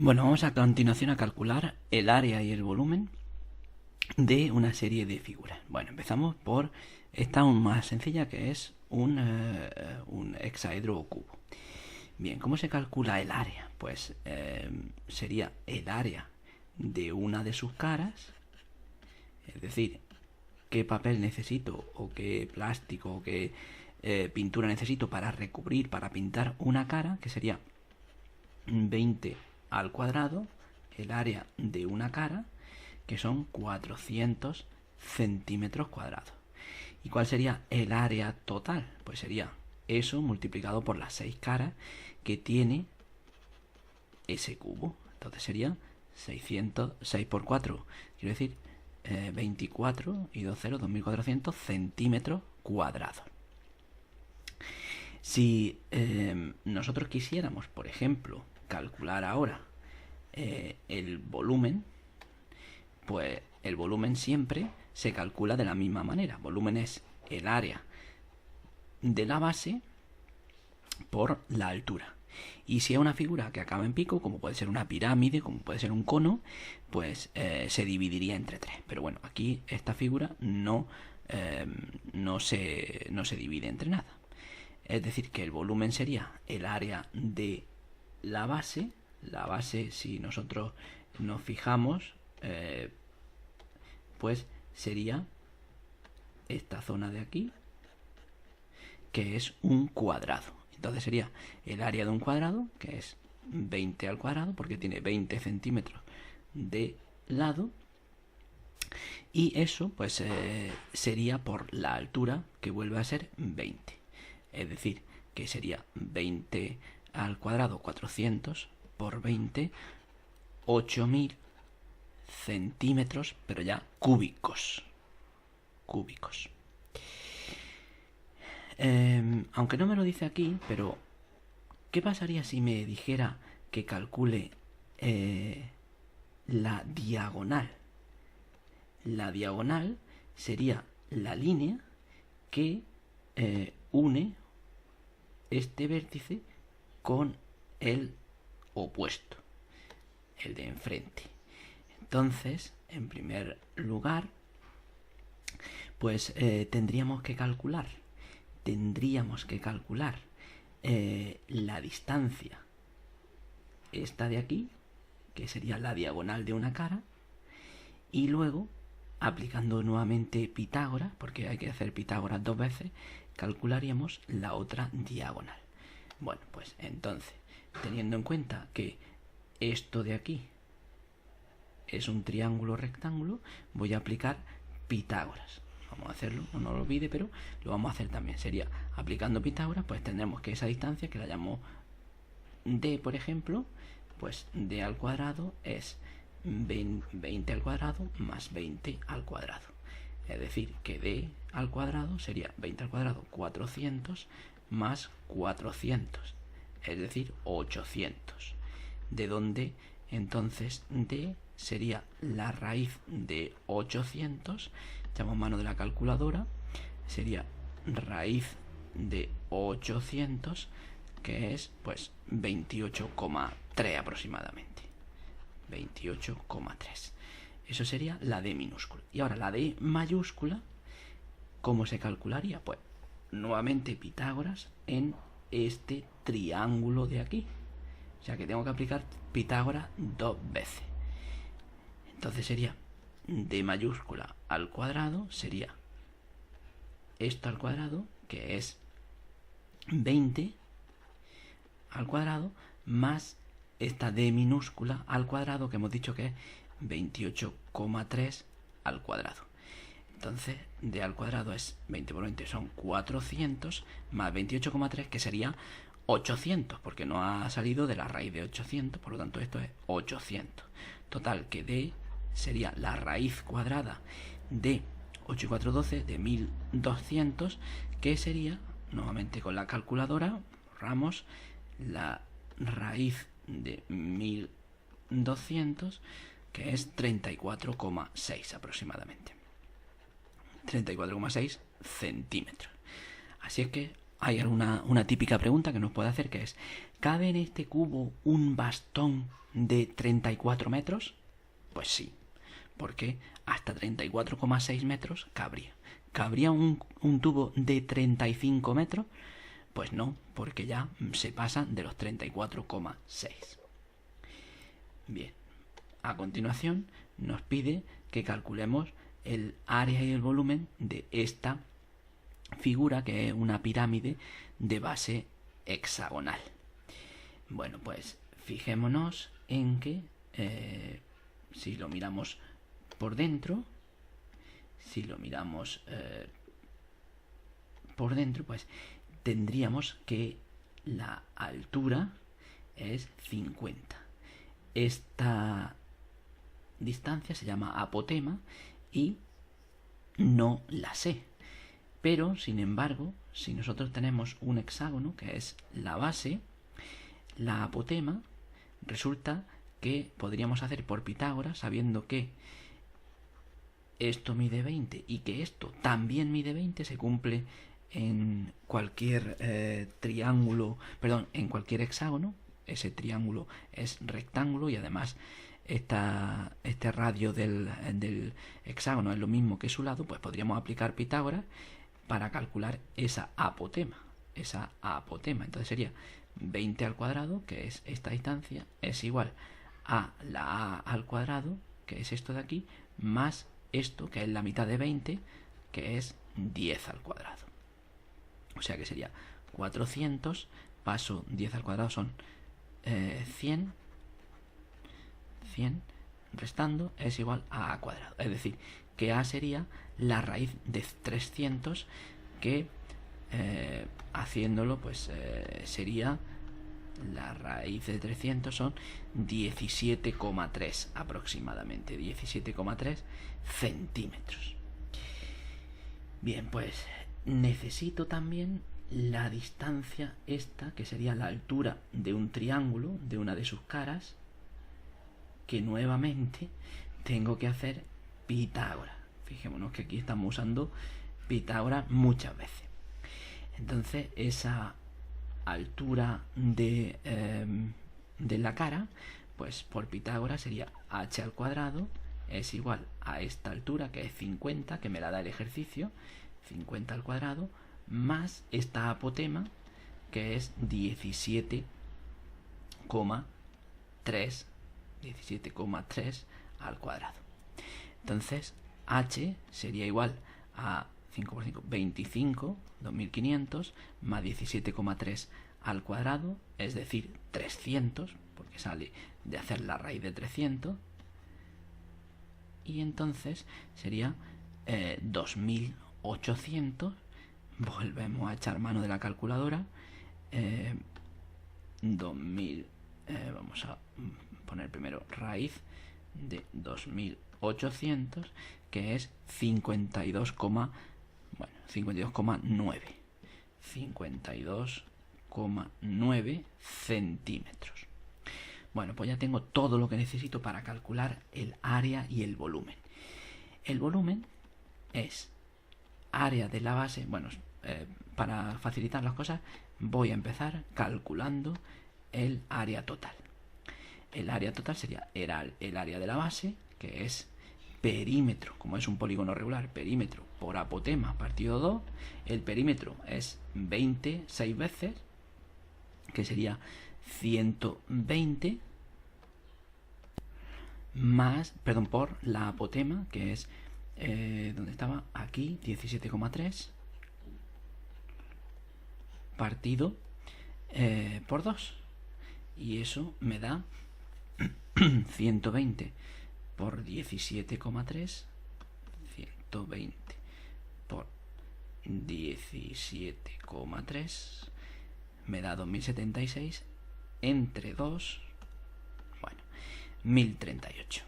Bueno, vamos a continuación a calcular el área y el volumen de una serie de figuras. Bueno, empezamos por esta aún más sencilla, que es un hexaedro o cubo. Bien, ¿cómo se calcula el área? Pues sería el área de una de sus caras, es decir, qué papel necesito o qué plástico o qué pintura necesito para recubrir, para pintar una cara, que sería 20 al cuadrado, el área de una cara, que son 400 centímetros cuadrados. ¿Y cuál sería el área total? Pues sería eso multiplicado por las 6 caras que tiene ese cubo. Entonces sería 6 por 4, quiero decir 24 y 2 ceros, 2400 centímetros cuadrados. Si nosotros quisiéramos, por ejemplo, calcular ahora el volumen, pues el volumen siempre se calcula de la misma manera. Volumen es el área de la base por la altura. Y si es una figura que acaba en pico, como puede ser una pirámide, como puede ser un cono, pues se dividiría entre 3. Pero bueno, aquí esta figura no se divide entre nada. Es decir, que el volumen sería el área de la base. La base, si nosotros nos fijamos, pues sería esta zona de aquí, que es un cuadrado. Entonces sería el área de un cuadrado, que es 20 al cuadrado, porque tiene 20 centímetros de lado. Y eso pues sería por la altura, que vuelve a ser 20. Es decir, que sería 20 al cuadrado, 400 por 20, 8000 centímetros, pero ya cúbicos. Aunque no me lo dice aquí, pero ¿qué pasaría si me dijera que calcule la diagonal? La diagonal sería la línea que une este vértice con el opuesto, el de enfrente. Entonces, en primer lugar, pues tendríamos que calcular la distancia esta de aquí, que sería la diagonal de una cara, y luego, aplicando nuevamente Pitágoras, porque hay que hacer Pitágoras 2 veces, calcularíamos la otra diagonal. Bueno, pues entonces, teniendo en cuenta que esto de aquí es un triángulo rectángulo, voy a aplicar Pitágoras. Vamos a hacerlo, no lo olvide, pero lo vamos a hacer también. Sería, aplicando Pitágoras, pues tendremos que esa distancia, que la llamo d, por ejemplo, pues d al cuadrado es 20 al cuadrado más 20 al cuadrado. Es decir, que d al cuadrado sería 20 al cuadrado, 400 más 400, es decir, 800. De donde entonces d sería la raíz de 800. Echamos mano de la calculadora. Sería raíz de 800, que es pues 28,3 aproximadamente. 28,3. Eso sería la D minúscula. Y ahora la D mayúscula, ¿cómo se calcularía? Pues nuevamente Pitágoras en este triángulo de aquí. O sea que tengo que aplicar Pitágoras 2 veces. Entonces sería D mayúscula al cuadrado, sería esto al cuadrado, que es 20 al cuadrado, más esta D minúscula al cuadrado, que hemos dicho que es 28,3 al cuadrado. Entonces, D al cuadrado es 20 por 20, son 400, más 28,3, que sería 800, porque no ha salido de la raíz de 800, por lo tanto esto es 800. Total, que D sería la raíz cuadrada de 8 y 4, 12, de 1200, que sería, nuevamente con la calculadora, borramos la raíz de 1200, que es 34,6 aproximadamente. 34,6 centímetros. Así es que hay una típica pregunta que nos puede hacer, que es: ¿Cabe en este cubo un bastón de 34 metros? Pues sí, porque hasta 34,6 metros cabría. ¿Cabría un tubo de 35 metros? Pues no, porque ya se pasa de los 34,6. Bien, a continuación nos pide que calculemos el área y el volumen de esta figura, que es una pirámide de base hexagonal. Bueno, pues fijémonos en que si lo miramos por dentro, pues tendríamos que la altura es 50. Esta distancia se llama apotema y no la sé. Pero, sin embargo, si nosotros tenemos un hexágono, que es la base, la apotema, resulta que podríamos hacer por Pitágoras, sabiendo que esto mide 20 y que esto también mide 20, se cumple en cualquier en cualquier hexágono. Ese triángulo es rectángulo y además este radio del hexágono es lo mismo que su lado, pues podríamos aplicar Pitágoras para calcular esa apotema. Entonces sería 20 al cuadrado, que es esta distancia, es igual a la a al cuadrado, que es esto de aquí, más esto, que es la mitad de 20, que es 10 al cuadrado. O sea que sería 400, paso 10 al cuadrado son 100, restando es igual a a cuadrado. Es decir, que a sería la raíz de 300, que haciéndolo pues sería la raíz de 300 son 17,3 aproximadamente, 17,3 centímetros. Bien, pues necesito también la distancia esta, que sería la altura de un triángulo, de una de sus caras, que nuevamente tengo que hacer Pitágoras. Fijémonos que aquí estamos usando Pitágoras muchas veces. Entonces esa altura de la cara, pues por Pitágoras sería h al cuadrado es igual a esta altura, que es 50, que me la da el ejercicio, 50 al cuadrado, más esta apotema, que es 17,3 al cuadrado. Entonces h sería igual a 5 por 5, 25, 2500, más 17,3 al cuadrado, es decir, 300, porque sale de hacer la raíz de 300, y entonces sería 2800. Volvemos a echar mano de la calculadora. 2000, vamos a poner primero raíz de 2800, que es 52,9. 52,9 centímetros. Bueno, pues ya tengo todo lo que necesito para calcular el área y el volumen. El volumen es área de la base. Bueno, para facilitar las cosas voy a empezar calculando el área total. El área total sería el área de la base, que es perímetro, como es un polígono regular, perímetro por apotema partido 2. El perímetro es 20 6 veces, que sería 120, más, perdón, por la apotema, que es ¿dónde estaba? Aquí, 17,3 partido por 2, y eso me da 120 por 17,3, 120 por 17,3 me da 2076 entre 2, bueno, 1038.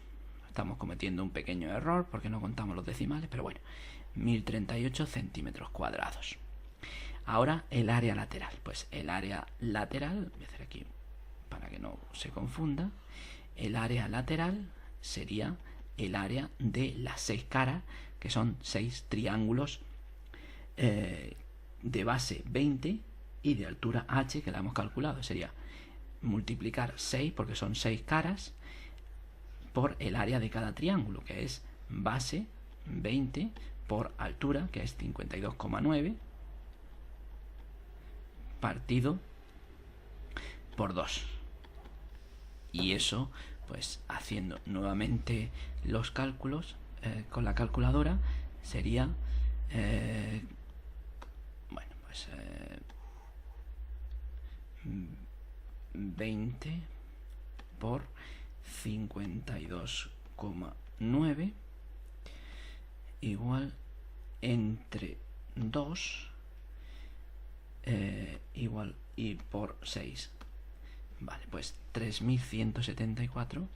Estamos cometiendo un pequeño error porque no contamos los decimales, pero bueno, 1038 centímetros cuadrados. Ahora el área lateral. Pues el área lateral, voy a hacer aquí para que no se confunda, el área lateral sería el área de las 6 caras, que son 6 triángulos de base 20 y de altura h, que la hemos calculado. Sería multiplicar 6, porque son 6 caras, por el área de cada triángulo, que es base 20 por altura, que es 52,9, partido por 2. Y eso, pues haciendo nuevamente los cálculos con la calculadora, sería 20 por 52,9 igual entre 2 igual y por 6. Vale, pues 3174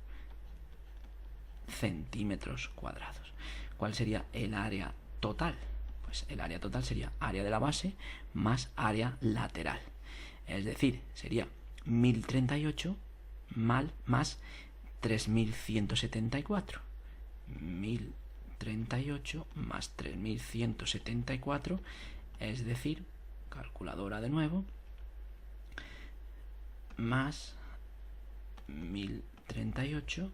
centímetros cuadrados. ¿Cuál sería el área total? Pues el área total sería área de la base más área lateral. Es decir, sería 1038 más 3174. 1038 más 3174, es decir, calculadora de nuevo, más 1038,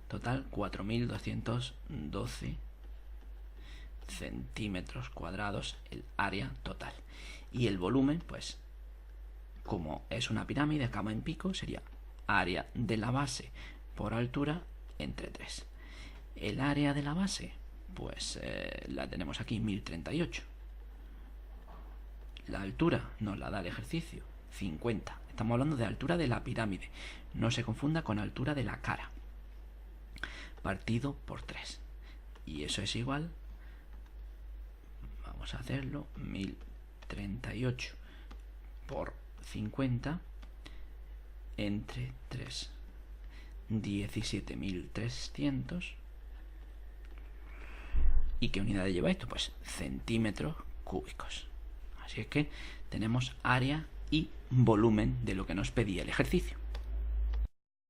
total 4212 centímetros cuadrados el área total. Y el volumen, pues como es una pirámide, acaba en pico, sería área de la base por altura entre 3. El área de la base, pues la tenemos aquí, 1038. La altura nos la da el ejercicio, 50. Estamos hablando de altura de la pirámide. No se confunda con altura de la cara. Partido por 3. Y eso es igual, vamos a hacerlo, 1038 por 50 entre 3. 17.300. ¿Y qué unidades lleva esto? Pues centímetros cúbicos. Así es que tenemos área y volumen de lo que nos pedía el ejercicio.